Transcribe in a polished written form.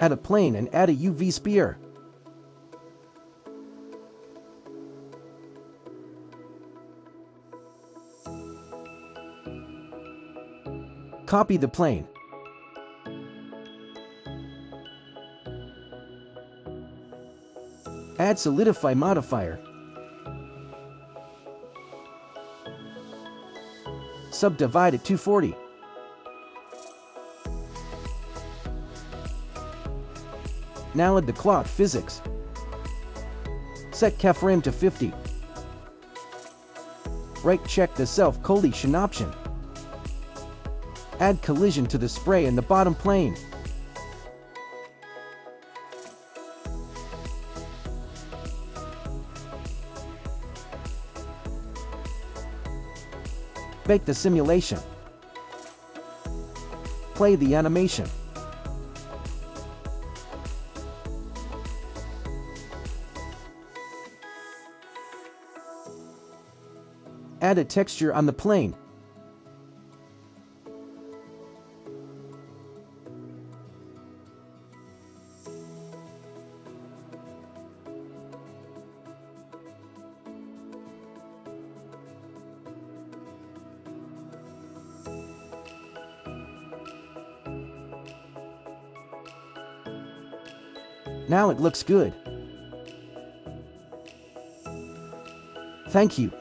Add a plane and add a UV sphere. Copy the plane. Add Solidify modifier. Subdivide at 240. Now add the cloth physics. Set keyframe to 50. Right-check the self-collision option. Add collision to the spray in the bottom plane. Bake the simulation. Play the animation. Add a texture on the plane. Now it looks good. Thank you.